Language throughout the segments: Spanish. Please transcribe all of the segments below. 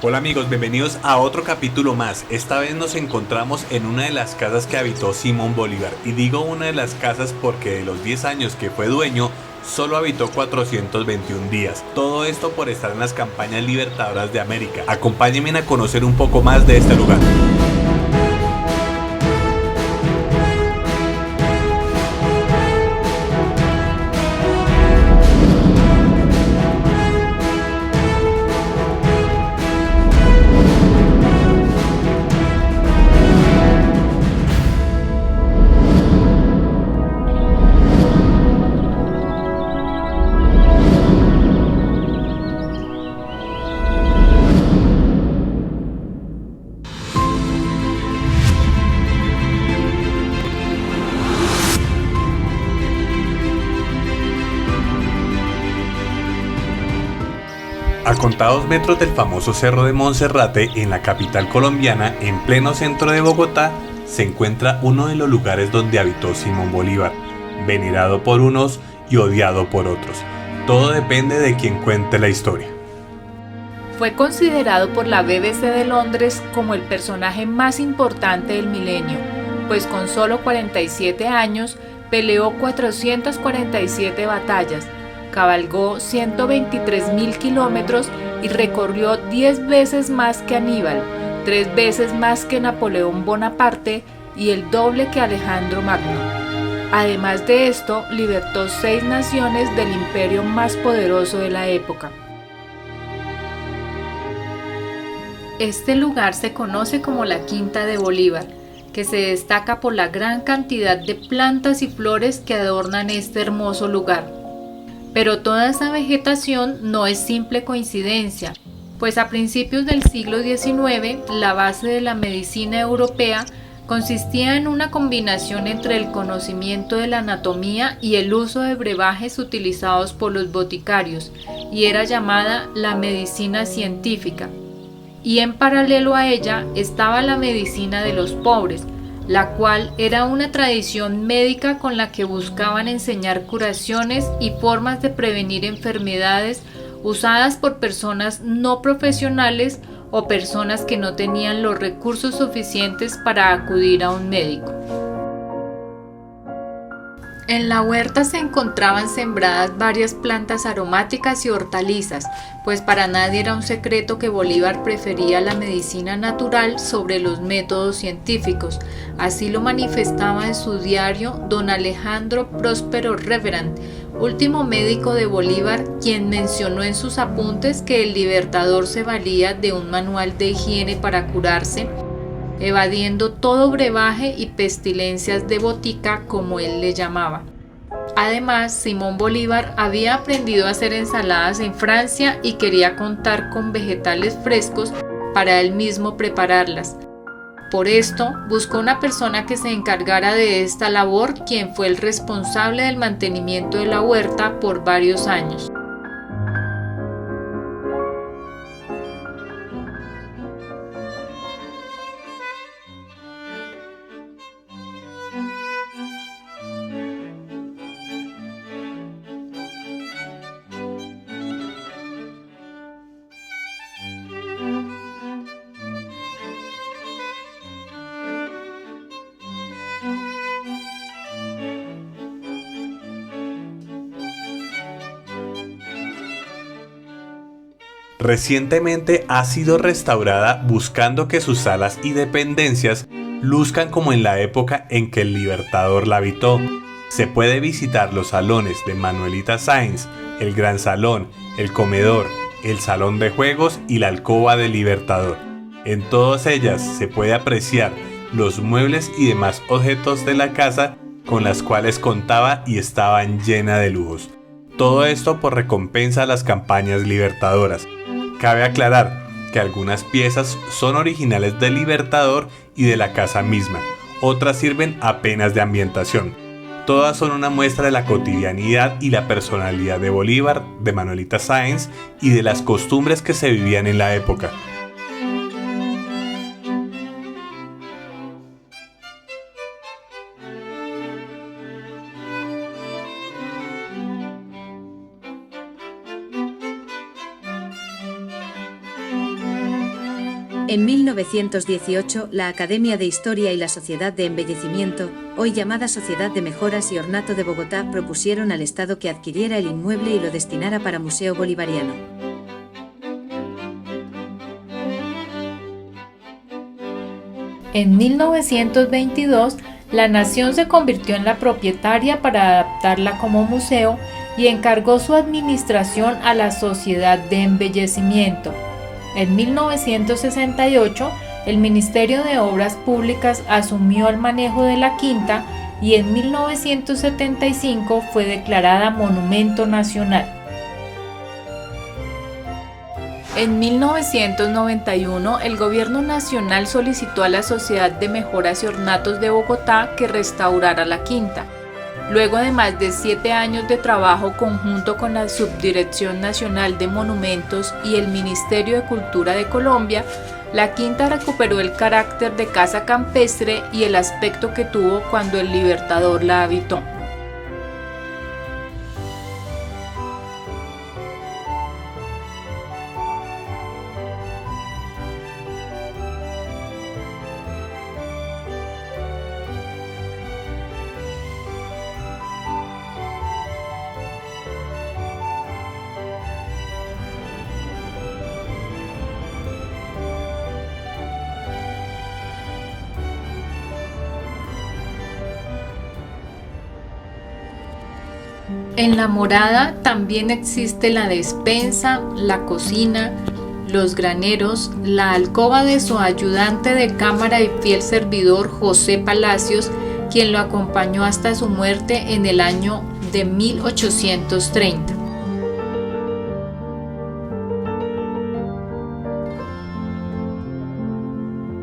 Hola amigos, bienvenidos a otro capítulo más. Esta vez nos encontramos en una de las casas que habitó Simón Bolívar. Y digo una de las casas porque de los 10 años que fue dueño, solo habitó 421 días. Todo esto por estar en las campañas libertadoras de América. Acompáñenme a conocer un poco más de este lugar. A contados metros del famoso Cerro de Monserrate, en la capital colombiana, en pleno centro de Bogotá, se encuentra uno de los lugares donde habitó Simón Bolívar, venerado por unos y odiado por otros. Todo depende de quien cuente la historia. Fue considerado por la BBC de Londres como el personaje más importante del milenio, pues con solo 47 años peleó 447 batallas, cabalgó 123.000 kilómetros y recorrió 10 veces más que Aníbal, 3 veces más que Napoleón Bonaparte y el doble que Alejandro Magno. Además de esto, libertó 6 naciones del imperio más poderoso de la época. Este lugar se conoce como la Quinta de Bolívar, que se destaca por la gran cantidad de plantas y flores que adornan este hermoso lugar. Pero toda esa vegetación no es simple coincidencia, pues a principios del siglo XIX la base de la medicina europea consistía en una combinación entre el conocimiento de la anatomía y el uso de brebajes utilizados por los boticarios, y era llamada la medicina científica. Y en paralelo a ella estaba la medicina de los pobres, la cual era una tradición médica con la que buscaban enseñar curaciones y formas de prevenir enfermedades usadas por personas no profesionales o personas que no tenían los recursos suficientes para acudir a un médico. En la huerta se encontraban sembradas varias plantas aromáticas y hortalizas, pues para nadie era un secreto que Bolívar prefería la medicina natural sobre los métodos científicos. Así lo manifestaba en su diario don Alejandro Próspero Reverand, último médico de Bolívar, quien mencionó en sus apuntes que el Libertador se valía de un manual de higiene para curarse, evadiendo todo brebaje y pestilencias de botica, como él le llamaba. Además, Simón Bolívar había aprendido a hacer ensaladas en Francia y quería contar con vegetales frescos para él mismo prepararlas. Por esto, buscó una persona que se encargara de esta labor, quien fue el responsable del mantenimiento de la huerta por varios años. Recientemente ha sido restaurada buscando que sus salas y dependencias luzcan como en la época en que el Libertador la habitó. Se puede visitar los salones de Manuelita Sáenz, el Gran Salón, el Comedor, el Salón de Juegos y la Alcoba del Libertador. En todas ellas se puede apreciar los muebles y demás objetos de la casa con las cuales contaba y estaban llenas de lujos. Todo esto por recompensa a las campañas libertadoras. Cabe aclarar que algunas piezas son originales del Libertador y de la casa misma, otras sirven apenas de ambientación. Todas son una muestra de la cotidianidad y la personalidad de Bolívar, de Manuelita Sáenz y de las costumbres que se vivían en la época. En 1918, la Academia de Historia y la Sociedad de Embellecimiento, hoy llamada Sociedad de Mejoras y Ornato de Bogotá, propusieron al Estado que adquiriera el inmueble y lo destinara para Museo Bolivariano. En 1922, la nación se convirtió en la propietaria para adaptarla como museo y encargó su administración a la Sociedad de Embellecimiento. En 1968, el Ministerio de Obras Públicas asumió el manejo de la quinta y en 1975 fue declarada Monumento Nacional. En 1991, el Gobierno Nacional solicitó a la Sociedad de Mejoras y Ornatos de Bogotá que restaurara la quinta. Luego de más de 7 años de trabajo conjunto con la Subdirección Nacional de Monumentos y el Ministerio de Cultura de Colombia, la quinta recuperó el carácter de casa campestre y el aspecto que tuvo cuando el Libertador la habitó. En la morada también existe la despensa, la cocina, los graneros, la alcoba de su ayudante de cámara y fiel servidor José Palacios, quien lo acompañó hasta su muerte en el año de 1830.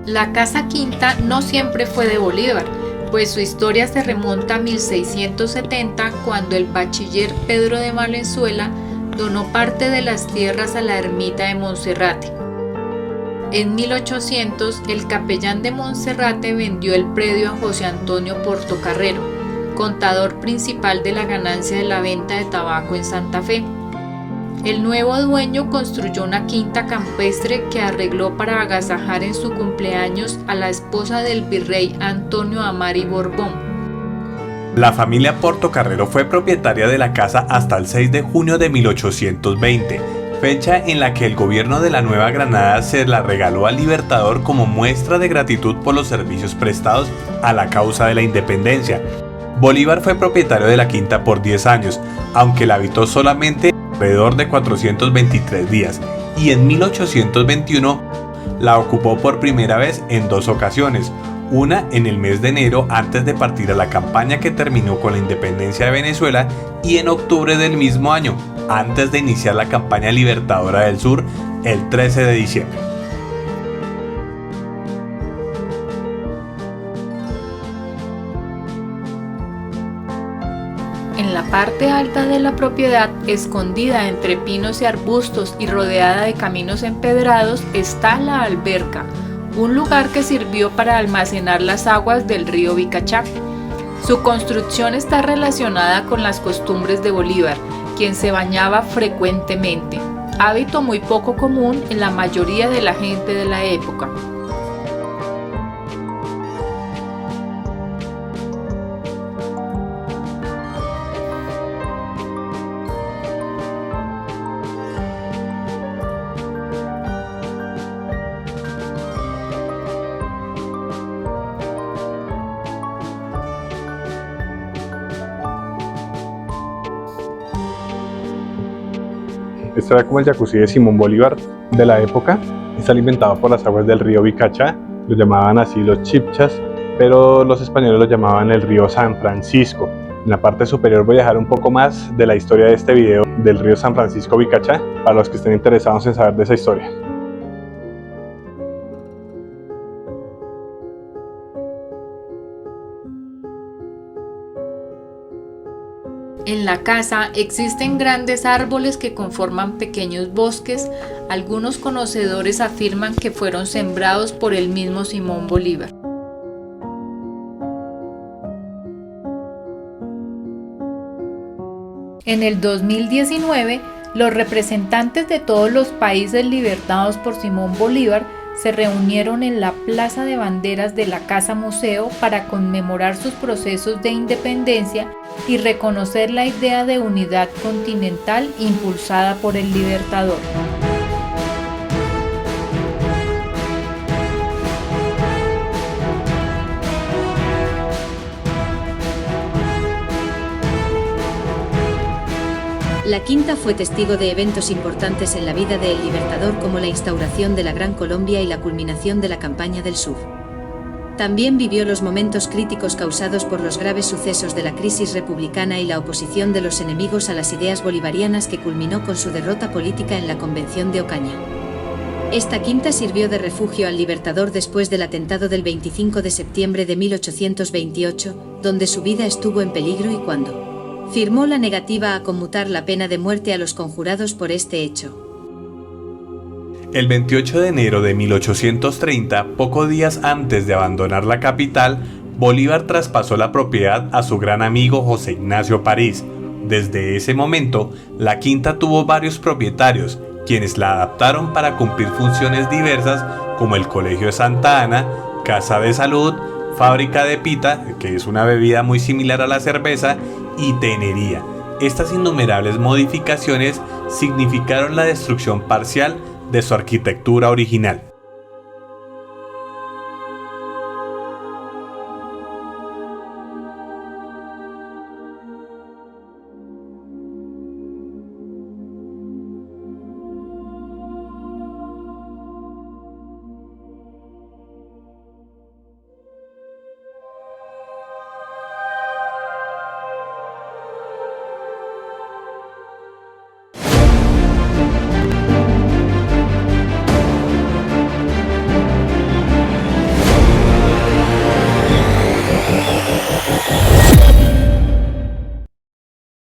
La Casa Quinta no siempre fue de Bolívar, pues su historia se remonta a 1670, cuando el bachiller Pedro de Valenzuela donó parte de las tierras a la ermita de Monserrate. En 1800, el capellán de Monserrate vendió el predio a José Antonio Portocarrero, contador principal de la ganancia de la venta de tabaco en Santa Fe. El nuevo dueño construyó una quinta campestre que arregló para agasajar en su cumpleaños a la esposa del virrey Antonio Amari Borbón. La familia Portocarrero fue propietaria de la casa hasta el 6 de junio de 1820, fecha en la que el gobierno de la Nueva Granada se la regaló al Libertador como muestra de gratitud por los servicios prestados a la causa de la independencia. Bolívar fue propietario de la quinta por 10 años, aunque la habitó solamente alrededor de 423 días, y en 1821 la ocupó por primera vez en 2 ocasiones, una en el mes de enero antes de partir a la campaña que terminó con la independencia de Venezuela, y en octubre del mismo año, antes de iniciar la campaña libertadora del sur el 13 de diciembre. En la parte alta de la propiedad, escondida entre pinos y arbustos y rodeada de caminos empedrados, está la alberca, un lugar que sirvió para almacenar las aguas del río Vicachá. Su construcción está relacionada con las costumbres de Bolívar, quien se bañaba frecuentemente, hábito muy poco común en la mayoría de la gente de la época. Este era como el jacuzzi de Simón Bolívar de la época. Está alimentado por las aguas del río Vicachá, lo llamaban así los chipchas, pero los españoles lo llamaban el río San Francisco. En la parte superior voy a dejar un poco más de la historia de este video del río San Francisco Vicachá, para los que estén interesados en saber de esa historia. En la casa existen grandes árboles que conforman pequeños bosques. Algunos conocedores afirman que fueron sembrados por el mismo Simón Bolívar. En el 2019, los representantes de todos los países libertados por Simón Bolívar se reunieron en la Plaza de Banderas de la Casa Museo para conmemorar sus procesos de independencia y reconocer la idea de unidad continental impulsada por el Libertador. La Quinta fue testigo de eventos importantes en la vida de El Libertador, como la instauración de la Gran Colombia y la culminación de la Campaña del Sur. También vivió los momentos críticos causados por los graves sucesos de la crisis republicana y la oposición de los enemigos a las ideas bolivarianas, que culminó con su derrota política en la Convención de Ocaña. Esta quinta sirvió de refugio al Libertador después del atentado del 25 de septiembre de 1828, donde su vida estuvo en peligro y cuando firmó la negativa a conmutar la pena de muerte a los conjurados por este hecho. El 28 de enero de 1830, pocos días antes de abandonar la capital, Bolívar traspasó la propiedad a su gran amigo José Ignacio París. Desde ese momento, la quinta tuvo varios propietarios, quienes la adaptaron para cumplir funciones diversas como el Colegio de Santa Ana, Casa de Salud, fábrica de pita, que es una bebida muy similar a la cerveza, y tenería. Estas innumerables modificaciones significaron la destrucción parcial de su arquitectura original.